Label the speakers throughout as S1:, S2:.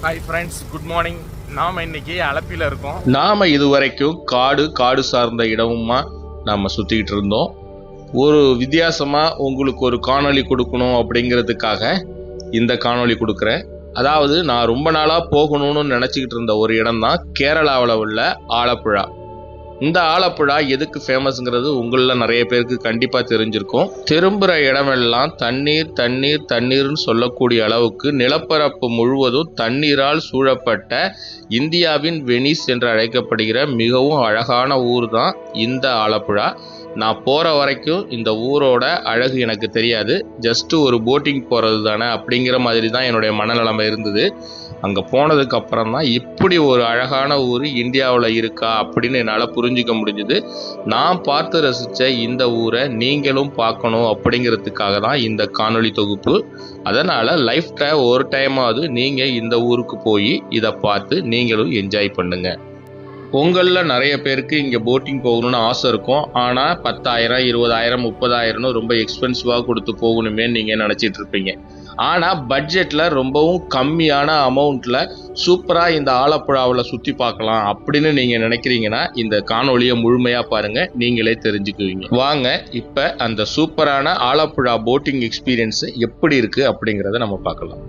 S1: Hi friends, good morning. நாம் இன்னைக்கு அலப்பியில் இருக்கோம்.
S2: நாம் இதுவரைக்கும் காடு சார்ந்த இடமுமா நாம் சுற்றிக்கிட்டு இருந்தோம். ஒரு வித்தியாசமாக உங்களுக்கு ஒரு காணொளி கொடுக்கணும் அப்படிங்கிறதுக்காக இந்த காணொளி கொடுக்குறேன். அதாவது நான் ரொம்ப நாளாக போகணும்னு நினச்சிக்கிட்டு இருந்த ஒரு இடம் தான் கேரளாவில் உள்ள ஆலப்புழா. இந்த ஆலப்புழா எதுக்கு ஃபேமஸ்ங்கிறது உங்களில் நிறைய பேருக்கு கண்டிப்பாக தெரிஞ்சிருக்கும். திரும்புகிற இடமெல்லாம் தண்ணீர் தண்ணீர் தண்ணீர்னு சொல்லக்கூடிய அளவுக்கு நிலப்பரப்பு முழுவதும் தண்ணீரால் சூழப்பட்ட இந்தியாவின் வெனிஸ் என்று அழைக்கப்படுகிற மிகவும் அழகான ஊர் தான் இந்த ஆலப்புழா. நான் போகிற வரைக்கும் இந்த ஊரோட அழகு எனக்கு தெரியாது. ஜஸ்ட்டு ஒரு போட்டிங் போகிறது தானே அப்படிங்கிற மாதிரி தான் என்னுடைய மனநிலைமை இருந்தது. அங்கே போனதுக்கு அப்புறம் தான் இப்படி ஒரு அழகான ஊர் இந்தியாவில் இருக்கா அப்படின்னு என்னால் புரிஞ்சிக்க முடிஞ்சுது. நான் பார்த்து ரசித்த இந்த ஊரை நீங்களும் பார்க்கணும் அப்படிங்கிறதுக்காக தான் இந்த காணொளி தொகுப்பு. அதனால் லைஃப்பில் ஒரு டைமாவது நீங்கள் இந்த ஊருக்கு போய் இதை பார்த்து நீங்களும் என்ஜாய் பண்ணுங்கள். உங்களில் நிறைய பேருக்கு இங்கே போட்டிங் போகணும்னு ஆசை இருக்கும். ஆனால் 10,000 20,000 30,000 ரொம்ப எக்ஸ்பென்சிவாக கொடுத்து போகணுமே நீங்கள் நினச்சிட்டு இருப்பீங்க. ஆனால் பட்ஜெட்டில் ரொம்பவும் கம்மியான அமௌண்ட்டில் சூப்பராக இந்த ஆலப்புழாவில் சுற்றி பார்க்கலாம் அப்படின்னு நீங்கள் நினைக்கிறீங்கன்னா இந்த காணொலியை முழுமையாக பாருங்கள், நீங்களே தெரிஞ்சுக்குவீங்க. வாங்க இப்போ அந்த சூப்பரான ஆலப்புழா போட்டிங் எக்ஸ்பீரியன்ஸு எப்படி இருக்குது அப்படிங்கிறத நம்ம பார்க்கலாம்.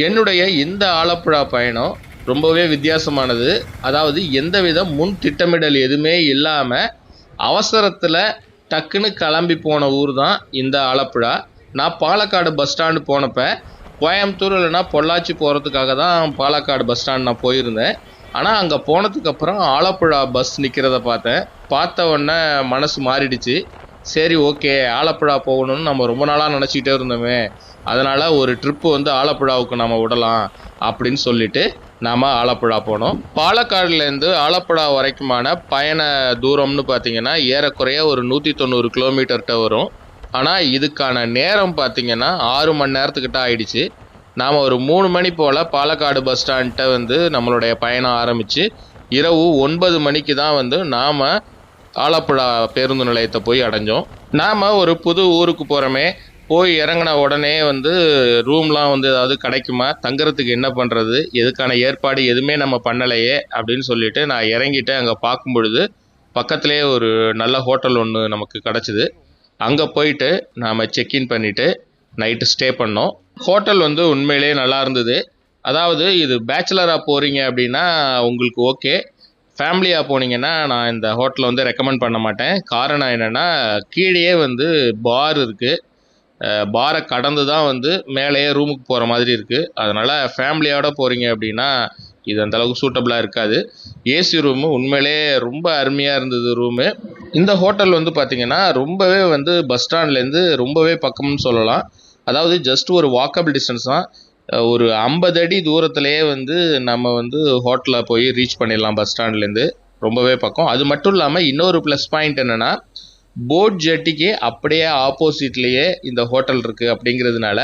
S2: என்னுடைய இந்த ஆலப்புழா பயணம் ரொம்பவே வித்தியாசமானது. அதாவது எந்தவித முன் திட்டமிடல் எதுவுமே இல்லாமல் அவசரத்தில் டக்குன்னு கிளம்பி போன ஊர் தான் இந்த ஆலப்புழா. நான் பாலக்காடு பஸ் ஸ்டாண்டு போனப்போ கோயம்புத்தூர் இல்லைனா பொள்ளாச்சி போகிறதுக்காக தான் பாலக்காடு பஸ் ஸ்டாண்ட் நான் போயிருந்தேன். ஆனால் அங்கே போனதுக்கப்புறம் ஆலப்புழா பஸ் நிற்கிறத பார்த்த உடனே மனசு மாறிடுச்சு. சரி, ஓகே, ஆலப்புழா போகணும்னு நம்ம ரொம்ப நாளாக நினச்சிக்கிட்டே இருந்தோமே, அதனால் ஒரு ட்ரிப்பு ஆலப்புழாவுக்கு நம்ம விடலாம் அப்படின்னு சொல்லிட்டு நாம் ஆலப்புழா போனோம். பாலக்காடுலேருந்து ஆலப்புழா வரைக்குமான பயண தூரம்னு பார்த்திங்கன்னா ஏறக்குறைய ஒரு 190 கிலோமீட்டர்கிட்ட வரும். ஆனால் இதுக்கான நேரம் பார்த்திங்கன்னா 6 மணி நேரத்துக்கிட்ட ஆயிடுச்சு. நாம் ஒரு 3 மணி போல் பாலக்காடு பஸ் ஸ்டாண்ட்டை நம்மளுடைய பயணம் ஆரம்பித்து இரவு 9 மணிக்கு தான் நாம் ஆலப்புழா பேருந்து நிலையத்தை போய் அடைஞ்சோம். நாம் ஒரு புது ஊருக்கு போகிறோமே, போய் இறங்கின உடனே ரூம்லாம் ஏதாவது கிடைக்குமா, தங்குறதுக்கு என்ன பண்ணுறது, எதுக்கான ஏற்பாடு எதுவுமே நம்ம பண்ணலையே அப்படின்னு சொல்லிட்டு நான் இறங்கிட்டு அங்கே பார்க்கும் பொழுது பக்கத்துலேயே ஒரு நல்ல ஹோட்டல் ஒன்று நமக்கு கிடச்சிது. அங்கே போயிட்டு நாம் செக்இன் பண்ணிவிட்டு நைட்டு ஸ்டே பண்ணோம். ஹோட்டல் உண்மையிலேயே நல்லா இருந்தது. அதாவது இது பேச்சுலராக போகிறீங்க அப்படின்னா உங்களுக்கு ஓகே, ஃபேமிலியாக போனீங்கன்னா நான் இந்த ஹோட்டலை ரெக்கமெண்ட் பண்ண மாட்டேன். காரணம் என்னென்னா, கீழேயே பார் இருக்குது. பாரை கடந்து தான் மேலேயே ரூமுக்கு போகிற மாதிரி இருக்குது. அதனால் ஃபேமிலியோடு போகிறீங்க அப்படின்னா இது அந்தளவுக்கு சூட்டபுளாக இருக்காது. ஏசி ரூமு உண்மையிலே ரொம்ப அருமையாக இருந்தது ரூமு. இந்த ஹோட்டல் பார்த்திங்கன்னா ரொம்பவே பஸ் ஸ்டாண்ட்லேருந்து ரொம்பவே பக்கம்னு சொல்லலாம். அதாவது ஜஸ்ட் ஒரு வாக்கபிள் டிஸ்டன்ஸ் தான். ஒரு 50 அடி தூரத்துலேயே நம்ம ஹோட்டலில் போய் ரீச் பண்ணிடலாம் பஸ் ஸ்டாண்ட்லேருந்து. ரொம்பவே பக்கம். அது மட்டும் இல்லாமல் இன்னொரு ப்ளஸ் பாயிண்ட் என்னென்னா, போட் ஜெட்டிக்கு அப்படியே ஆப்போசிட்லேயே இந்த ஹோட்டல் இருக்குது. அப்படிங்கிறதுனால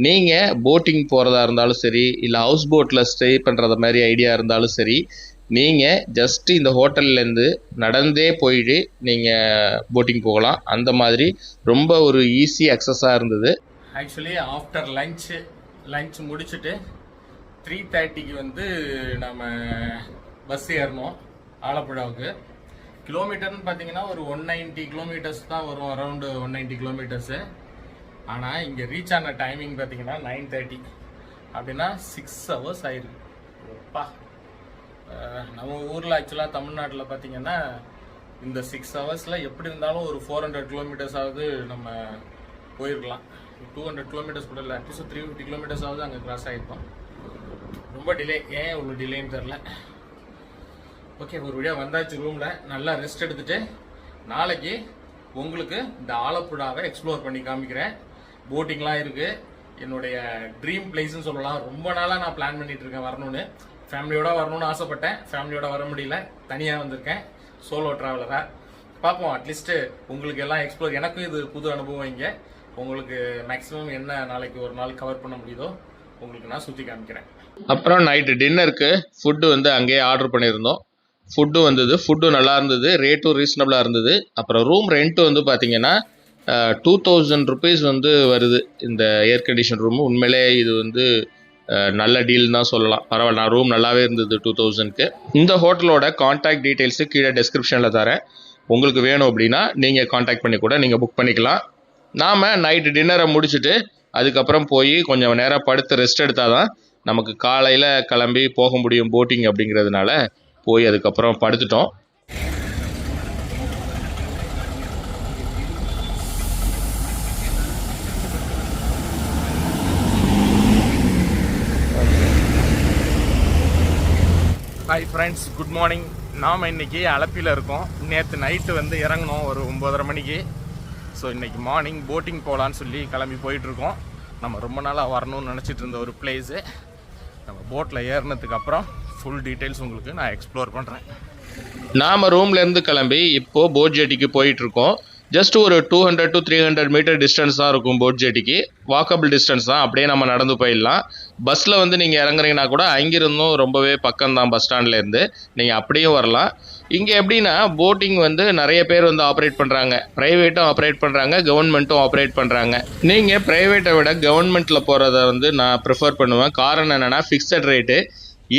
S2: நீங்கள் போட்டிங் போகிறதா இருந்தாலும் சரி, இல்லை ஹவுஸ் போட்டில் ஸ்டே பண்ணுறத மாதிரி ஐடியா இருந்தாலும் சரி, நீங்கள் ஜஸ்ட்டு இந்த ஹோட்டல்லேருந்து நடந்தே போயிட்டு நீங்கள் போட்டிங் போகலாம். அந்த மாதிரி ரொம்ப ஒரு ஈஸி அக்சஸாக இருந்தது.
S1: ஆக்சுவலி ஆஃப்டர் லஞ்ச் முடிச்சுட்டு 3:30க்கு நம்ம பஸ் ஏறணும் ஆலப்புழாவுக்கு. கிலோமீட்டர்னு பார்த்தீங்கன்னா ஒரு 190 கிலோமீட்டர்ஸ் தான் வரும், அரௌண்டு 190 கிலோமீட்டர்ஸு. ஆனால் இங்கே ரீச் ஆன டைமிங் பார்த்தீங்கன்னா 9:30. அப்படின்னா 6 ஹவர்ஸ் ஆயிருக்கு. அப்பா, நம்ம ஊரில் ஆக்சுவலாக தமிழ்நாட்டில் பார்த்தீங்கன்னா இந்த 6 ஹவர்ஸில் எப்படி இருந்தாலும் ஒரு 400 கிலோமீட்டர்ஸாவது நம்ம போயிருக்கலாம். 200 கிலோமீட்டர்ஸ் கூட இல்லை, அட்லீஸ்ட் 350 கிலோமீட்டர்ஸாவது அங்கே கிராஸ் ஆகிருப்போம். ரொம்ப டிலே, ஏன் இவ்வளோ டிலேன்னு தெரில. ஓகே, ஒரு வழியாக வந்தாச்சு ரூமில். நல்லா ரெஸ்ட் எடுத்துகிட்டு நாளைக்கு உங்களுக்கு இந்த ஆலப்புழாவை எக்ஸ்ப்ளோர் பண்ணி காமிக்கிறேன். போட்டிங்லாம் இருக்குது. என்னுடைய ட்ரீம் பிளேஸ்ன்னு சொல்லலாம். ரொம்ப நாளாக நான் பிளான் பண்ணிகிட்டு இருக்கேன் வரணும்னு. ஃபேமிலியோட வரணும்னு ஆசைப்பட்டேன், ஃபேமிலியோட வர முடியல, தனியாக வந்திருக்கேன், சோலோ ட்ராவலராக. பார்ப்போம், அட்லீஸ்ட்டு உங்களுக்கு எல்லாம் எக்ஸ்ப்ளோர், எனக்கும் இது புது அனுபவம். இங்கே உங்களுக்கு மேக்ஸிமம் என்ன நாளைக்கு ஒரு நாள் கவர் பண்ண முடியுதோ உங்களுக்கு நான் சுற்றி காமிக்கிறேன்.
S2: அப்புறம் நைட்டு டின்னருக்கு ஃபுட்டு அங்கேயே ஆர்டர் பண்ணியிருந்தோம். ஃபுட்டும் வந்தது. ஃபுட்டும் நல்லா இருந்தது, ரேட்டும் ரீசனபிளாக இருந்தது. அப்புறம் ரூம் ரெண்ட்டு வந்து பார்த்தீங்கன்னா 2000 ருபீஸ் வந்து வருது இந்த ஏர் கண்டிஷன் ரூமு. உண்மையிலே இது வந்து நல்ல டீல் தான் சொல்லலாம். பரவாயில்ல, நான் ரூம் நல்லாவே இருந்தது 2000க்கு. இந்த ஹோட்டலோட கான்டாக்ட் டீட்டெயில்ஸு கீழே டெஸ்கிரிப்ஷனில் தரேன். உங்களுக்கு வேணும் அப்படின்னா நீங்கள் கான்டாக்ட் பண்ணி கூட நீங்கள் புக் பண்ணிக்கலாம். நாம் நைட்டு டின்னரை முடிச்சுட்டு அதுக்கப்புறம் போய் கொஞ்சம் நேரம் படுத்து ரெஸ்ட் எடுத்தால் தான் நமக்கு காலையில் கிளம்பி போக முடியும் போட்டிங் அப்படிங்கிறதுனால போய் அதுக்கப்புறம் படுத்துட்டோம்.
S1: Hi friends, good morning. நாம் இன்றைக்கி அலப்பியில் இருக்கோம். நேற்று நைட்டு வந்து இறங்கணும் ஒரு 9:30 மணிக்கு. ஸோ இன்றைக்கி மார்னிங் போட்டிங் போகலான்னு சொல்லி கிளம்பி போயிட்டுருக்கோம். நம்ம ரொம்ப நாளாக வரணும்னு நினச்சிட்டு இருந்த ஒரு பிளேஸு. நம்ம போட்டில் ஏறினதுக்கப்புறம் ஃபுல் டீட்டெயில்ஸ் உங்களுக்கு நான் எக்ஸ்ப்ளோர் பண்ணுறேன்.
S2: நாம் ரூம்லேருந்து கிளம்பி இப்போது போட் ஜெட்டிக்கு போயிட்டுருக்கோம். ஜஸ்ட் ஒரு 200 to 300 மீட்டர் டிஸ்டன்ஸ் தான் இருக்கும் போட் ஜெட்டிக்கு. வாக்கபிள் டிஸ்டன்ஸ் தான், அப்படியே நம்ம நடந்து போயிடலாம். பஸ்ஸில் வந்து நீங்கள் இறங்குறீங்கன்னா கூட அங்கிருந்தும் ரொம்பவே பக்கம்தான் பஸ் ஸ்டாண்ட்லேருந்து, நீங்கள் அப்படியும் வரலாம். இங்கே எப்படின்னா போட்டிங் வந்து நிறைய பேர் வந்து ஆப்ரேட் பண்ணுறாங்க. ப்ரைவேட்டும் ஆப்ரேட் பண்ணுறாங்க, கவர்மெண்ட்டும் ஆப்ரேட் பண்ணுறாங்க. நீங்கள் ப்ரைவேட்டை விட கவர்மெண்ட்டில் போகிறத வந்து நான் ப்ரிஃபர் பண்ணுவேன். காரணம் என்னென்னா ஃபிக்ஸட் ரேட்டு.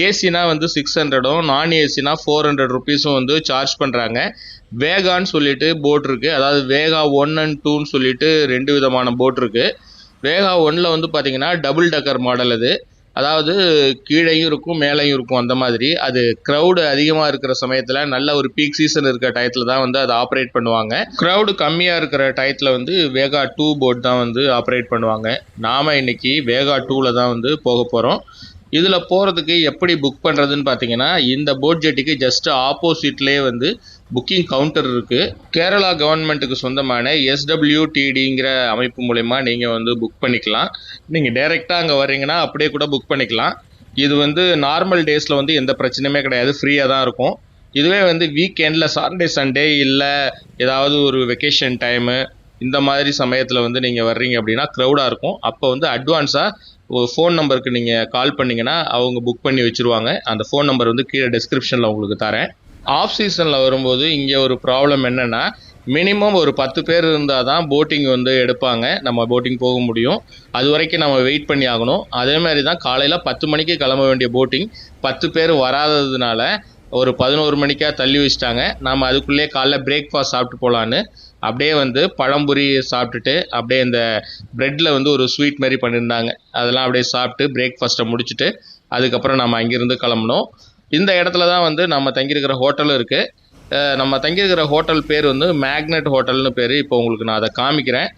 S2: ஏசினா வந்து 600ம், நான் ஏசினா 400 ருபீஸும் வந்து சார்ஜ் பண்ணுறாங்க. வேகான்னு சொல்லிட்டு போட் இருக்குது. அதாவது வேகா 1 and 2ன்னு சொல்லிட்டு 2 விதமான போட் இருக்குது. வேகா 1ல் வந்து பார்த்தீங்கன்னா டபுள் டக்கர் மாடல். அது அதாவது கீழேயும் இருக்கும் மேலேயும் இருக்கும். அந்த மாதிரி அது க்ரௌடு அதிகமாக இருக்கிற சமயத்தில், நல்ல ஒரு பீக் சீசன் இருக்கிற டயத்தில் தான் வந்து அதை ஆப்ரேட் பண்ணுவாங்க. க்ரௌடு கம்மியாக இருக்கிற டயத்தில் வந்து வேகா 2 போட் தான் வந்து ஆப்ரேட் பண்ணுவாங்க. நாம் இன்னைக்கு வேகா 2ல் தான் வந்து போக போகிறோம். இதில் போகிறதுக்கு எப்படி புக் பண்ணுறதுன்னு பார்த்தீங்கன்னா, இந்த போட் ஜெட்டிக்கு ஜஸ்ட் ஆப்போசிட்லேயே வந்து புக்கிங் கவுண்டர் இருக்குது. கேரளா கவர்மெண்ட்டுக்கு சொந்தமான SWTDங்கிற அமைப்பு மூலயமா நீங்கள் வந்து புக் பண்ணிக்கலாம். நீங்கள் டைரெக்டாக அங்கே வர்றீங்கன்னா அப்படியே கூட புக் பண்ணிக்கலாம். இது வந்து நார்மல் டேஸில் வந்து எந்த பிரச்சனையுமே கிடையாது, ஃப்ரீயாக தான் இருக்கும். இதுவே வந்து வீக்கெண்டில் சாட்டர்டே சண்டே இல்லை ஏதாவது ஒரு வெக்கேஷன் டைமு இந்த மாதிரி சமயத்தில் வந்து நீங்கள் வர்றீங்க அப்படின்னா க்ரௌடாக இருக்கும். அப்போ வந்து அட்வான்ஸாக ஒரு ஃபோன் நம்பருக்கு நீங்கள் கால் பண்ணிங்கன்னா அவங்க புக் பண்ணி வச்சுருவாங்க. அந்த ஃபோன் நம்பர் வந்து கீழே டெஸ்கிரிப்ஷனில் உங்களுக்கு தரேன். ஆஃப் சீசனில் வரும்போது இங்கே ஒரு ப்ராப்ளம் என்னென்னா, மினிமம் ஒரு 10 பேர் இருந்தால் தான் போட்டிங் வந்து எடுப்பாங்க, நம்ம போட்டிங் போக முடியும். அது வரைக்கும் நம்ம வெயிட் பண்ணி ஆகணும். அதே மாதிரி தான் காலையில் 10 மணிக்கு கிளம்ப வேண்டிய போட்டிங் 10 பேர் வராததுனால ஒரு 11 மணிக்காக தள்ளி வச்சுட்டாங்க. நம்ம அதுக்குள்ளேயே காலைல பிரேக்ஃபாஸ்ட் சாப்பிட்டு போகலான்னு அப்படியே வந்து பழம்புரி சாப்பிட்டுட்டு அப்படியே இந்த ப்ரெட்டில் வந்து ஒரு ஸ்வீட் மாதிரி பண்ணியிருந்தாங்க, அதெல்லாம் அப்படியே சாப்பிட்டு பிரேக்ஃபாஸ்ட்டை முடிச்சுட்டு அதுக்கப்புறம் நம்ம அங்கேருந்து கிளம்பணும். இந்த இடத்துல தான் வந்து நம்ம தங்கியிருக்கிற ஹோட்டலும் இருக்குது. நம்ம தங்கியிருக்கிற ஹோட்டல் பேர் வந்து மேக்னெட் ஹோட்டல்னு பேர். இப்போ உங்களுக்கு நான் அதை காமிக்கிறேன்.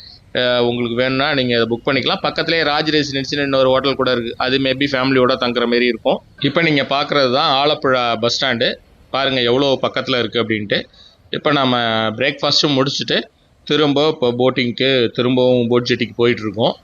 S2: உங்களுக்கு வேணும்னா நீங்கள் அதை புக் பண்ணிக்கலாம். பக்கத்துலேயே ராஜ் ரெசிடென்சின்னு இன்னொரு ஹோட்டல் கூட இருக்குது. அது மேபி ஃபேமிலியோட தங்குற மாரி இருக்கும். இப்போ நீங்கள் பார்க்குறது தான் ஆலப்புழா பஸ் ஸ்டாண்டு. பாருங்கள் எவ்வளோ பக்கத்தில் இருக்குது அப்படின்ட்டு. இப்போ நம்ம பிரேக்ஃபாஸ்ட்டும் முடிச்சுட்டு திரும்ப இப்போ போட்டிங்க்கு திரும்பவும் போட் ஜெட்டிக்கு போயிட்டுருக்கோம்.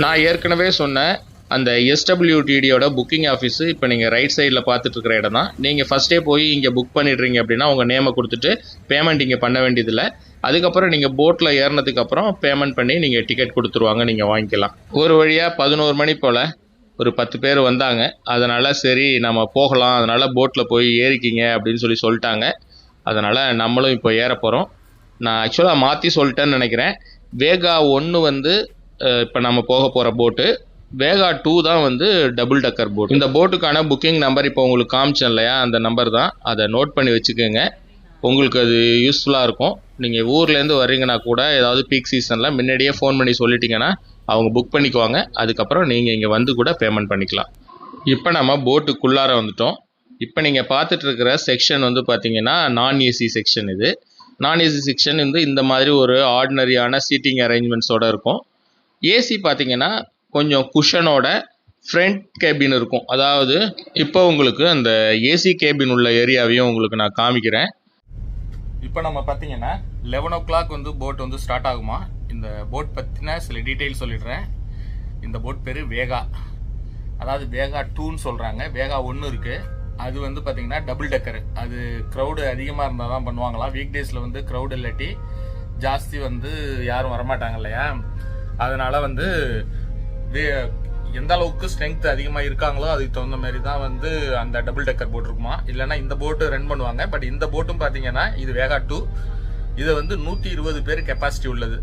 S2: நான் ஏற்கனவே சொன்னேன் அந்த SWTDயோட புக்கிங் ஆஃபீஸு இப்போ நீங்கள் ரைட் சைடில் பார்த்துட்ருக்கிற இடம் தான். நீங்கள் ஃபஸ்ட்டே போய் இங்கே புக் பண்ணிடுறீங்க அப்படின்னா உங்கள் நேமை கொடுத்துட்டு பேமெண்ட் இங்கே பண்ண வேண்டியதில்லை. அதுக்கப்புறம் நீங்கள் போட்டில் ஏறினதுக்கப்புறம் பேமெண்ட் பண்ணி நீங்கள் டிக்கெட் கொடுத்துருவாங்க, நீங்கள் வாங்கிக்கலாம். ஒரு வழியாக 11 மணி போல் ஒரு 10 பேர் வந்தாங்க. அதனால் சரி நம்ம போகலாம், அதனால் போட்டில் போய் ஏறிக்கிங்க அப்படின்னு சொல்லிட்டாங்க. அதனால் நம்மளும் இப்போ ஏற போகிறோம். நான் ஆக்சுவலாக மாற்றி சொல்லிட்டேன்னு நினைக்கிறேன். வேகா 1 வந்து இப்போ நம்ம போக போகிற போட்டு, வேகா 2 தான் வந்து டபுள் டக்கர் போட். இந்த போட்டுக்கான புக்கிங் நம்பர் இப்போ உங்களுக்கு காமிச்சேன் இல்லையா, அந்த நம்பர் தான். அதை நோட் பண்ணி வச்சுக்கோங்க, உங்களுக்கு அது யூஸ்ஃபுல்லாக இருக்கும். நீங்கள் ஊர்லேருந்து வர்றீங்கன்னா கூட ஏதாவது பீக் சீசனில் முன்னாடியே ஃபோன் பண்ணி சொல்லிட்டீங்கன்னா அவங்க புக் பண்ணிக்குவாங்க. அதுக்கப்புறம் நீங்கள் இங்கே வந்து கூட பேமெண்ட் பண்ணிக்கலாம். இப்போ நம்ம போட்டுக்குள்ளார வந்துட்டோம். இப்போ நீங்கள் பார்த்துட்டு இருக்கிற செக்ஷன் வந்து பார்த்தீங்கன்னா நான் ஏசி செக்ஷன். இது நான் ஏசி செக்ஷன் வந்து இந்த மாதிரி ஒரு ஆர்டினரியான சீட்டிங் அரேஞ்ச்மெண்ட்ஸோடு இருக்கும். ஏசி பார்த்தீங்கன்னா கொஞ்சம் குஷனோட ஃப்ரண்ட் கேபின் இருக்கும். அதாவது இப்போ உங்களுக்கு அந்த ஏசி கேபின் உள்ள ஏரியாவையும் உங்களுக்கு நான் காமிக்கிறேன்.
S1: இப்போ நம்ம பார்த்தீங்கன்னா 11 o'clock வந்து போட் வந்து ஸ்டார்ட் ஆகுமா. இந்த போட் பற்றின சில டீட்டெயில் சொல்லிடுறேன். இந்த போட் பேர் வேகா, அதாவது வேகா 2ன்னு சொல்கிறாங்க. வேகா 1 இருக்குது, அது வந்து பார்த்தீங்கன்னா டபுள் டக்கரு. அது க்ரௌடு அதிகமாக இருந்தால் தான் பண்ணுவாங்களாம். வீக் டேஸில் வந்து க்ரௌடு இல்லாட்டி ஜாஸ்தி வந்து யாரும் வரமாட்டாங்க இல்லையா, அதனால் வந்து எந்த அளவுக்கு ஸ்ட்ரென்த் அதிகமாக இருக்காங்களோ அதுக்கு தகுந்த மாதிரி தான் வந்து அந்த டபுள் டெக்கர் போட் இருக்குமா. இல்லைன்னா இந்த போட்டு ரன் பண்ணுவாங்க. பட் இந்த போட்டும் பார்த்தீங்கன்னா இது வேகா 2. இது வந்து 120 பேர் கெப்பாசிட்டி உள்ளது.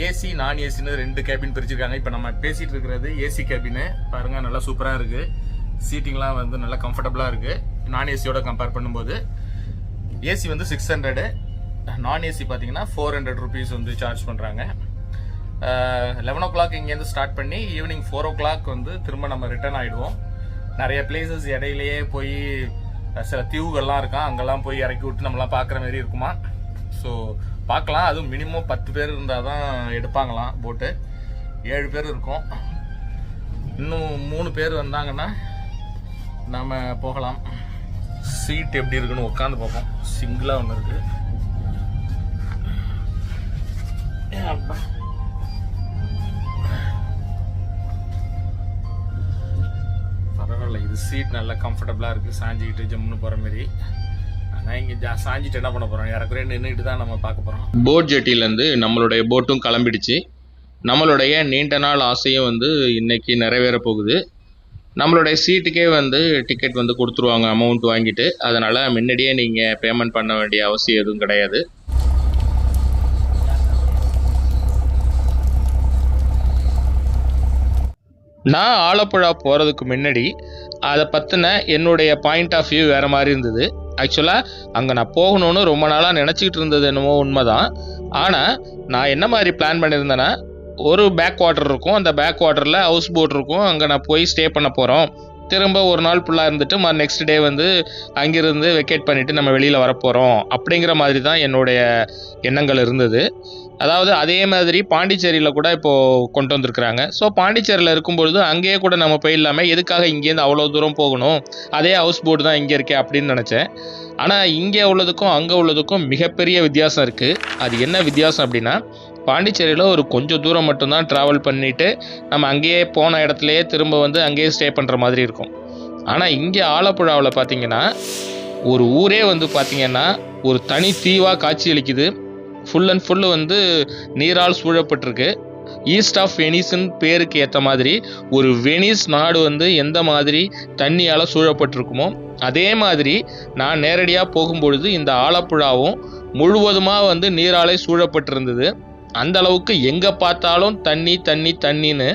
S1: ஏசி நான் ஏசின்னு 2 கேபின் பிரிச்சிருக்காங்க. இப்போ நம்ம பேசிட்டு இருக்கிறது ஏசி கேபின் பாருங்க, நல்லா சூப்பராக இருக்கு. சீட்டிங்லாம் வந்து நல்லா கம்ஃபர்டபுளாக இருக்கு நான் ஏசியோட கம்பேர் பண்ணும்போது. ஏசி வந்து 600, நான் ஏசி பார்த்தீங்கன்னா 400 ருபீஸ் வந்து சார்ஜ் பண்ணுறாங்க. 11 o'clock இங்கேருந்து ஸ்டார்ட் பண்ணி ஈவினிங் 4 o'clock வந்து திரும்ப நம்ம ரிட்டர்ன் ஆகிடுவோம். நிறைய பிளேசஸ் இடையிலேயே போய் சில தீவுகள்லாம் இருக்கான், அங்கெல்லாம் போய் இறக்கி விட்டு நம்மளாம் பார்க்குற மாதிரி இருக்குமா. ஸோ பார்க்கலாம். அதுவும் மினிமம் 10 பேர் இருந்தால் தான் எடுப்பாங்களாம் போட்டு. 7 பேர் இருக்கும். இன்னும் 3 பேர் வந்தாங்கன்னா நம்ம போகலாம். சீட் எப்படி இருக்குன்னு உட்காந்து பார்ப்போம். சிங்கிளாக ஒன்று இருக்கு. பரவாயில்ல, இது சீட் நல்லா கம்ஃபர்டபுளாக இருக்குது. சாஞ்சிக்கிட்டு ஜம்முன்னு போகிற மாதிரி. ஆனால் இங்கே சாஞ்சிட்டு என்ன பண்ண போகிறோம், இறக்குறே நின்றுட்டு தான் நம்ம பார்க்க போகிறோம்.
S2: போட் ஜெட்டிலேருந்து நம்மளுடைய போட்டும் கிளம்பிடுச்சு. நம்மளுடைய நீண்ட நாள் ஆசையும் வந்து இன்னைக்கு நிறைவேற போகுது. நம்மளுடைய சீட்டுக்கே வந்து டிக்கெட் வந்து கொடுத்துருவாங்க அமௌண்ட் வாங்கிட்டு. அதனால் முன்னாடியே நீங்கள் பேமெண்ட் பண்ண வேண்டிய அவசியம் எதுவும் கிடையாது. நான் ஆலப்புழா போகிறதுக்கு முன்னாடி அதை பற்றின என்னுடைய பாயிண்ட் ஆஃப் வியூ வேறு மாதிரி இருந்தது. ஆக்சுவலாக அங்கே நான் போகணும்னு ரொம்ப நாளாக நினச்சிக்கிட்டு இருந்தது என்னமோ உண்மைதான். ஆனால் நான் என்ன மாதிரி பிளான் பண்ணியிருந்தேன்னா, ஒரு பேக் வாட்டர் இருக்கும், அந்த பேக் வாட்டரில் ஹவுஸ் போட் இருக்கும், அங்கே நான் போய் ஸ்டே பண்ண போகிறோம். திரும்ப ஒரு நாள் ஃபுல்லாக இருந்துட்டு நெக்ஸ்ட் டே வந்து அங்கேருந்து வெக்கேட் பண்ணிவிட்டு நம்ம வெளியில் வரப்போகிறோம் அப்படிங்கிற மாதிரி தான் என்னுடைய எண்ணங்கள் இருந்தது. அதாவது அதே மாதிரி பாண்டிச்சேரியில் கூட இப்போது கொண்டு வந்திருக்கிறாங்க. ஸோ பாண்டிச்சேரியில் இருக்கும்பொழுது அங்கேயே கூட நம்ம போயிடலாமே, எதுக்காக இங்கேருந்து அவ்வளோ தூரம் போகணும், அதே ஹவுஸ் போட் தான் இங்கே இருக்கே அப்படின்னு நினச்சேன். ஆனால் இங்கே உள்ளதுக்கும் அங்கே உள்ளதுக்கும் மிகப்பெரிய வித்தியாசம் இருக்குது. அது என்ன வித்தியாசம் அப்படின்னா, பாண்டிச்சேரியில் ஒரு கொஞ்சம் தூரம் மட்டும்தான் ட்ராவல் பண்ணிவிட்டு நம்ம அங்கேயே போன இடத்துலையே திரும்ப வந்து அங்கேயே ஸ்டே பண்ணுற மாதிரி இருக்கும். ஆனால் இங்கே ஆலப்புழாவில் பார்த்திங்கன்னா ஒரு ஊரே வந்து பார்த்திங்கன்னா ஒரு தனி தீவாக காட்சியளிக்குது. ஃபுல் அண்ட் ஃபுல்லு வந்து நீரால் சூழப்பட்டிருக்கு. ஈஸ்ட் ஆஃப் வெனிஸ்ன்னு பேருக்கு ஏற்ற மாதிரி ஒரு வெனிஸ் நாடு வந்து எந்த மாதிரி தண்ணியால் சூழப்பட்டிருக்குமோ அதே மாதிரி நான் நேரடியாக போகும்பொழுது இந்த ஆலப்புழாவும் முழுவதுமாக வந்து நீராலே சூழப்பட்டிருந்தது. அந்த அளவுக்கு எங்கே பார்த்தாலும் தண்ணி தண்ணி தண்ணின்னு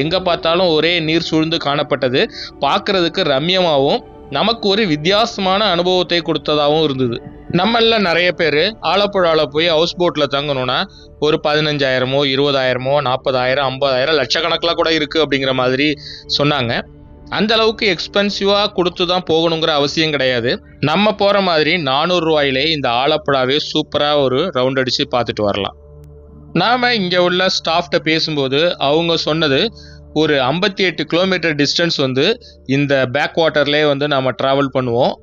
S2: எங்கே பார்த்தாலும் ஒரே நீர் சூழ்ந்து காணப்பட்டது. பார்க்குறதுக்கு ரம்யமாகவும் நமக்கு ஒரு வித்தியாசமான அனுபவத்தை கொடுத்ததாகவும் இருந்தது. நம்மள நிறைய பேர் ஆலப்புழாவில் போய் ஹவுஸ் போட்டில் தங்கணும்னா ஒரு 15,000, 20,000, 40,000, 50,000 லட்சக்கணக்கில் கூட இருக்குது அப்படிங்கிற மாதிரி சொன்னாங்க. அந்த அளவுக்கு எக்ஸ்பென்சிவாக கொடுத்து தான் போகணுங்கிற அவசியம் கிடையாது. நம்ம போகிற மாதிரி 400 ரூபாயிலே இந்த ஆலப்புழாவே சூப்பராக ஒரு ரவுண்ட் அடித்து பார்த்துட்டு வரலாம். நாம் இங்கே உள்ள ஸ்டாஃப்கிட்ட பேசும்போது அவங்க சொன்னது ஒரு 58 கிலோமீட்டர் டிஸ்டன்ஸ் வந்து இந்த பேக் வாட்டர்லேயே வந்து நம்ம ட்ராவல் பண்ணுவோம்.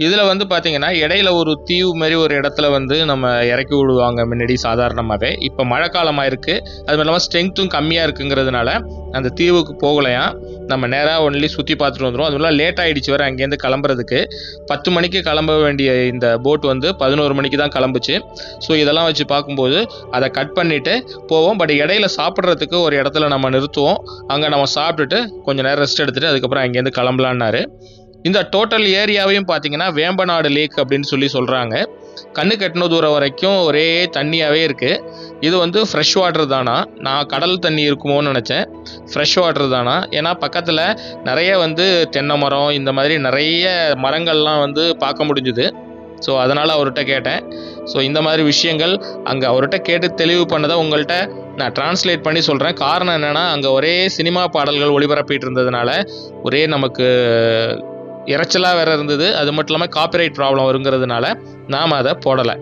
S2: இதில் வந்து பார்த்திங்கன்னா இடையில ஒரு தீவு மாதிரி ஒரு இடத்துல வந்து நம்ம இறக்கி விடுவாங்க முன்னாடி சாதாரணமாகவே. இப்போ மழை காலமாக இருக்குது, அது இல்லாமல் ஸ்ட்ரென்த்தும் கம்மியாக இருக்குங்கிறதுனால அந்த தீவுக்கு போகலையாம். நம்ம நேராக ஒன்லி சுற்றி பார்த்துட்டு வந்துடும். அதுலாம் லேட் ஆகிடுச்சு வர அங்கேருந்து கிளம்புறதுக்கு. 10 மணிக்கு கிளம்ப வேண்டிய இந்த போட் வந்து 11 மணிக்கு தான் கிளம்புச்சு. ஸோ இதெல்லாம் வச்சு பார்க்கும்போது அதை கட் பண்ணிவிட்டு போவோம். பட் இடையில சாப்பிட்றதுக்கு ஒரு இடத்துல நம்ம நிறுத்துவோம். அங்கே நம்ம சாப்பிட்டுட்டு கொஞ்சம் நேரம் ரெஸ்ட் எடுத்துகிட்டு அதுக்கப்புறம் அங்கேருந்து கிளம்பலான்னாரு. இந்த டோட்டல் ஏரியாவையும் பார்த்தீங்கன்னா வேம்பநாடு லேக் அப்படின்னு சொல்கிறாங்க. கண்ணு கட்டின தூரம் வரைக்கும் ஒரே தண்ணியாகவே இருக்குது. இது வந்து ஃப்ரெஷ் வாட்டர் தானா, நான் கடல் தண்ணி இருக்குமோன்னு நினச்சேன். ஃப்ரெஷ் வாட்டர் தானா, ஏன்னா பக்கத்தில் நிறைய வந்து தென்னை மரம் இந்த மாதிரி நிறைய மரங்கள்லாம் வந்து பார்க்க முடிஞ்சுது. ஸோ அதனால் அவர்கிட்ட கேட்டேன். ஸோ இந்த மாதிரி விஷயங்கள் அங்கே அவர்கிட்ட கேட்டு தெளிவு பண்ணதை உங்கள்கிட்ட நான் டிரான்ஸ்லேட் பண்ணி சொல்கிறேன். காரணம் என்னென்னா அங்கே ஒரே சினிமா பாடல்கள் ஒளிபரப்பிட்டு இருந்ததுனால ஒரே நமக்கு இறைச்சலாக வேறு இருந்தது. அது மட்டும் இல்லாமல் காப்பிரைட் ப்ராப்ளம் வருங்கிறதுனால நாம் அதை போடலை.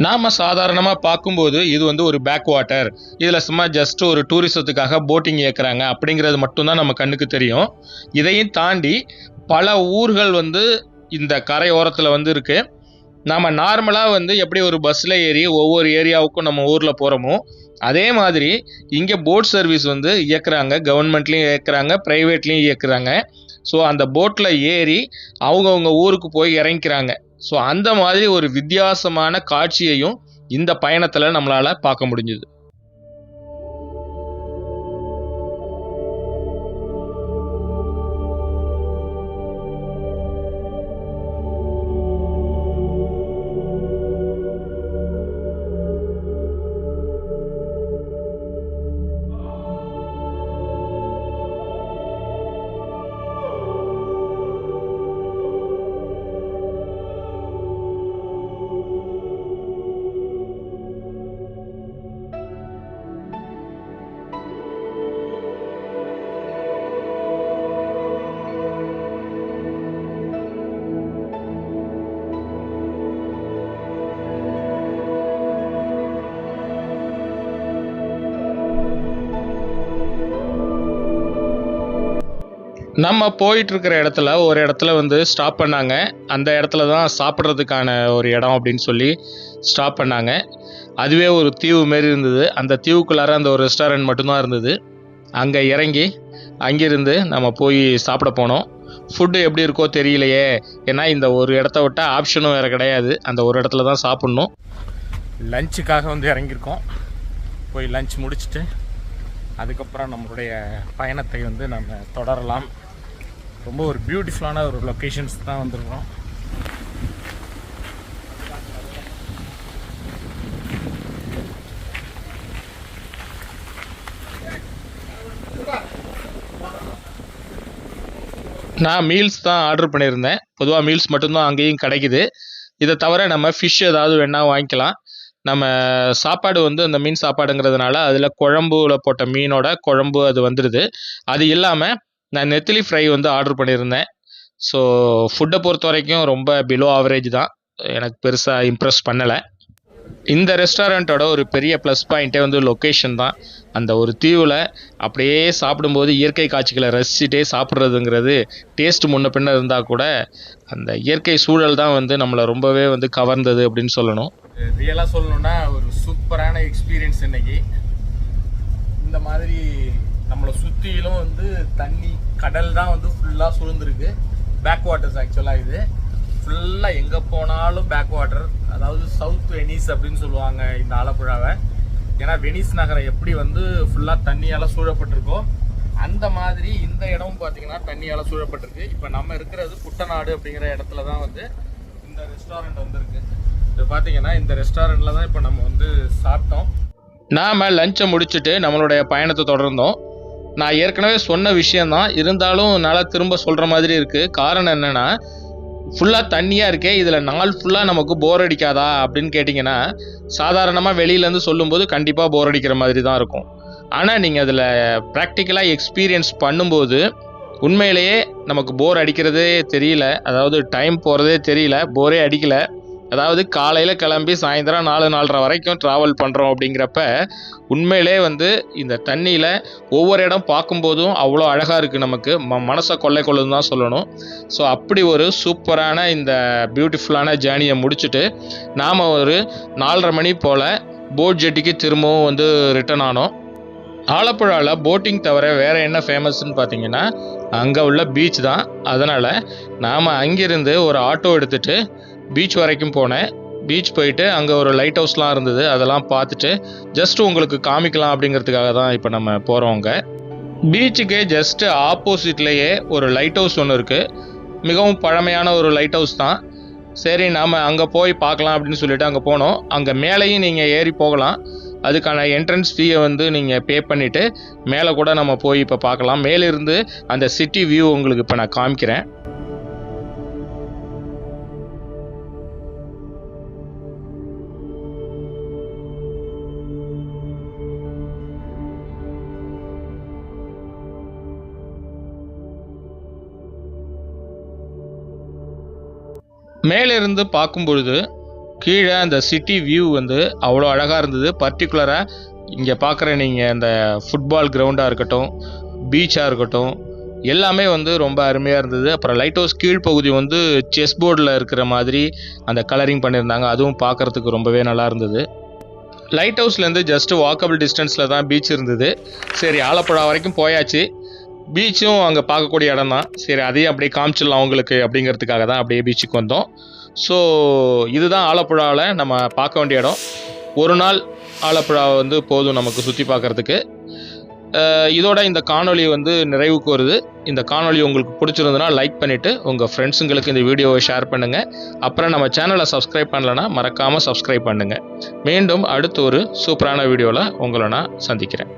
S2: நாம் சாதாரணமாக பார்க்கும்போது இது வந்து ஒரு பேக் வாட்டர், இதில் சும்மா ஜஸ்ட் ஒரு டூரிசத்துக்காக போட்டிங் இயக்குறாங்க அப்படிங்கிறது மட்டும்தான் நம்ம கண்ணுக்கு தெரியும். இதையும் தாண்டி பல ஊர்கள் வந்து இந்த கரையோரத்தில் வந்து இருக்குது. நாம் நார்மலாக வந்து எப்படி ஒரு பஸ்ஸில் ஏறி ஒவ்வொரு ஏரியாவுக்கும் நம்ம ஊரில் போகிறோமோ அதே மாதிரி இங்கே போட் சர்வீஸ் வந்து இயக்குறாங்க. கவர்மெண்ட்லேயும் இயக்குறாங்க, ப்ரைவேட்லேயும் இயக்குறாங்க. ஸோ அந்த போட்டில் ஏறி அவங்கவுங்க ஊருக்கு போய் இறங்கிக்கிறாங்க. ஸோ அந்த மாதிரி ஒரு வித்தியாசமான காட்சியையும் இந்த பயணத்தில் நம்மளால் பார்க்க முடிஞ்சுது. நம்ம போயிட்டு இருக்கிற இடத்துல ஒரு இடத்துல வந்து ஸ்டாப் பண்ணாங்க. அந்த இடத்துல தான் சாப்பிட்றதுக்கான ஒரு இடம் அப்படின்னு சொல்லி ஸ்டாப் பண்ணாங்க. அதுவே ஒரு தீவு மாரி இருந்தது. அந்த தீவுக்குள்ளார அந்த ஒரு ரெஸ்டாரண்ட் மட்டும்தான் இருந்தது. அங்கே இறங்கி அங்கிருந்து நம்ம போய் சாப்பிட போனோம். ஃபுட்டு எப்படி இருக்கோ தெரியலையே, ஏன்னா இந்த ஒரு இடத்த விட்டால் ஆப்ஷனும் வேறு கிடையாது. அந்த ஒரு இடத்துல தான் சாப்பிட்ணும்.
S1: லஞ்சுக்காக வந்து இறங்கியிருக்கோம். போய் லஞ்ச் முடிச்சுட்டு அதுக்கப்புறம் நம்மளுடைய பயணத்தை வந்து நம்ம தொடரலாம். ரொம்ப ஒரு பியூட்டிஃபுல்லான ஒரு லொக்கேஷன்ஸ் தான் வந்துருக்கோம்.
S2: நான் மீல்ஸ் தான் ஆர்டர் பண்ணியிருந்தேன். பொதுவாக மீல்ஸ் மட்டும்தான் அங்கேயும் கிடைக்குது. இதை தவிர நம்ம ஃபிஷ் ஏதாவது வேணால் வாங்கிக்கலாம். நம்ம சாப்பாடு வந்து அந்த மீன் சாப்பாடுங்கிறதுனால அதில் குழம்புல போட்ட மீனோட குழம்பு அது வந்துடுது. அது இல்லாமல் நான் நெத்திலி ஃப்ரை வந்து ஆர்டர் பண்ணியிருந்தேன். ஸோ ஃபுட்டை பொறுத்த வரைக்கும் ரொம்ப பிலோ ஆவரேஜ் தான், எனக்கு பெருசாக இம்ப்ரெஸ் பண்ணலை. இந்த ரெஸ்டாரண்ட்டோட ஒரு பெரிய ப்ளஸ் பாயிண்ட்டே வந்து லொக்கேஷன் தான். அந்த ஒரு தீவில் அப்படியே சாப்பிடும்போது இயற்கை காட்சிகளை ரசிச்சுட்டே சாப்பிட்றதுங்கிறது டேஸ்ட் முன்ன பின்ன இருந்தால் கூட அந்த இயற்கை சூழல் தான் வந்து நம்மளை ரொம்பவே வந்து கவர்ந்தது அப்படின்னு சொல்லணும்.
S1: ரியலாக சொல்லணுன்னா ஒரு சூப்பரான எக்ஸ்பீரியன்ஸ் இன்னைக்கு. இந்த மாதிரி நம்மளை சுற்றிலும் வந்து தண்ணி கடல் தான் வந்து ஃபுல்லாக சூழ்ந்துருக்கு. பேக் வாட்டர்ஸ் ஆக்சுவலாக இது ஃபுல்லாக எங்கே போனாலும் பேக் வாட்டர். அதாவது சவுத் வெனிஸ் அப்படின்னு சொல்லுவாங்க இந்த ஆலப்புழாவை. ஏன்னா வெனிஸ் நகரம் எப்படி வந்து ஃபுல்லாக தண்ணியால் சூழப்பட்டிருக்கோ அந்த மாதிரி இந்த இடமும் பார்த்தீங்கன்னா தண்ணியால் சூழப்பட்டிருக்கு. இப்போ நம்ம இருக்கிறது குட்டநாடு அப்படிங்கிற இடத்துல தான் வந்து இந்த ரெஸ்டாரண்ட் வந்துருக்கு. இப்போ பார்த்தீங்கன்னா இந்த ரெஸ்டாரண்ட்டில் தான் இப்போ நம்ம வந்து சாப்பிட்டோம்.
S2: நாம் லஞ்சை முடிச்சுட்டு நம்மளுடைய பயணத்தை தொடர்ந்தோம். நான் ஏற்கனவே சொன்ன விஷயந்தான், இருந்தாலும் என்னால் திரும்ப சொல்கிற மாதிரி இருக்குது. காரணம் என்னென்னா, ஃபுல்லாக தண்ணியாக இருக்கே, இதில் நாள் ஃபுல்லாக நமக்கு போர் அடிக்காதா அப்படின்னு கேட்டிங்கன்னா, சாதாரணமாக வெளியிலேருந்து சொல்லும்போது கண்டிப்பாக போர் அடிக்கிற மாதிரி தான் இருக்கும். ஆனால் நீங்கள் அதில் ப்ராக்டிக்கலாக எக்ஸ்பீரியன்ஸ் பண்ணும்போது உண்மையிலேயே நமக்கு போர் அடிக்கிறதே தெரியல. அதாவது டைம் போகிறதே தெரியல, போரே அடிக்கலை. அதாவது காலையில் கிளம்பி சாயந்தரம் 4-4:30 வரைக்கும் ட்ராவல் பண்ணுறோம் அப்படிங்கிறப்ப உண்மையிலே வந்து இந்த தண்ணியில் ஒவ்வொரு இடம் பார்க்கும்போதும் அவ்வளோ அழகாக இருக்குது. நமக்கு மனசை கொள்ளுன்னு தான் சொல்லணும். ஸோ அப்படி ஒரு சூப்பரான இந்த பியூட்டிஃபுல்லான ஜேர்னியை முடிச்சுட்டு நாம் ஒரு 4:30 மணி போல் போட் ஜெட்டிக்கு திரும்பவும் வந்து ரிட்டர்ன் ஆனோம். ஆலப்புழாவில் போட்டிங் தவிர வேறு என்ன ஃபேமஸ்ன்னு பார்த்தீங்கன்னா அங்கே உள்ள பீச் தான். அதனால் நாம் அங்கிருந்து ஒரு ஆட்டோ எடுத்துகிட்டு பீச் வரைக்கும் போனேன். பீச் போயிட்டு அங்கே ஒரு லைட் ஹவுஸ்லாம் இருந்தது, அதெல்லாம் பார்த்துட்டு ஜஸ்ட் உங்களுக்கு காமிக்கலாம் அப்படிங்கிறதுக்காக தான் இப்போ நம்ம போகிறோங்க. பீச்சுக்கு ஜஸ்ட்டு ஆப்போசிட்லேயே ஒரு லைட் ஹவுஸ் ஒன்று இருக்குது. மிகவும் பழமையான ஒரு லைட் ஹவுஸ் தான். சரி நாம் அங்கே போய் பார்க்கலாம் அப்படின்னு சொல்லிட்டு அங்கே போனோம். அங்கே மேலேயும் நீங்கள் ஏறி போகலாம். அதுக்கான என்ட்ரன்ஸ் ஃபீயை வந்து நீங்கள் பே பண்ணிவிட்டு மேலே கூட நம்ம போய் இப்போ பார்க்கலாம். மேலிருந்து அந்த சிட்டி வியூ உங்களுக்கு இப்போ நான் காமிக்கிறேன். மேலிருந்து பார்க்கும் பொழுது கீழே அந்த சிட்டி வியூ வந்து அவ்வளோ அழகாக இருந்தது. பர்டிகுலராக இங்கே பார்க்குற நீங்கள் அந்த ஃபுட்பால் கிரவுண்டாக இருக்கட்டும், பீச்சாக இருக்கட்டும், எல்லாமே வந்து ரொம்ப அருமையாக இருந்தது. அப்புறம் லைட் ஹவுஸ் கீழ்ப்பகுதி வந்து செஸ் போர்டில் இருக்கிற மாதிரி அந்த கலரிங் பண்ணியிருந்தாங்க. அதுவும் பார்க்குறதுக்கு ரொம்பவே நல்லா இருந்தது. லைட் ஹவுஸ்லேருந்து ஜஸ்ட்டு வாக்கபிள் டிஸ்டன்ஸில் தான் பீச் இருந்தது. சரி ஆலப்புழா வரைக்கும் போயாச்சு. பீச்சும் அங்கே பார்க்கக்கூடிய இடம் தான். சரி அதையும் அப்படியே காமிச்சிடலாம் அவங்களுக்கு அப்படிங்கிறதுக்காக தான் அப்படியே பீச்சுக்கு வந்தோம். ஸோ இதுதான் ஆலப்புழாவில் நம்ம பார்க்க வேண்டிய இடம். ஒரு நாள் ஆலப்புழாவை வந்து போதும் நமக்கு சுற்றி பார்க்குறதுக்கு. இதோட இந்த காணொளி வந்து நிறைவுக்கு வருது. இந்த காணொளி உங்களுக்கு பிடிச்சிருந்ததுன்னா லைக் பண்ணிவிட்டு உங்கள் ஃப்ரெண்ட்ஸுங்களுக்கு இந்த வீடியோவை ஷேர் பண்ணுங்கள். அப்புறம் நம்ம சேனலை சப்ஸ்கிரைப் பண்ணலைன்னா மறக்காமல் சப்ஸ்கிரைப் பண்ணுங்கள். மீண்டும் அடுத்து ஒரு சூப்பரான வீடியோவில் உங்களை நான் சந்திக்கிறேன்.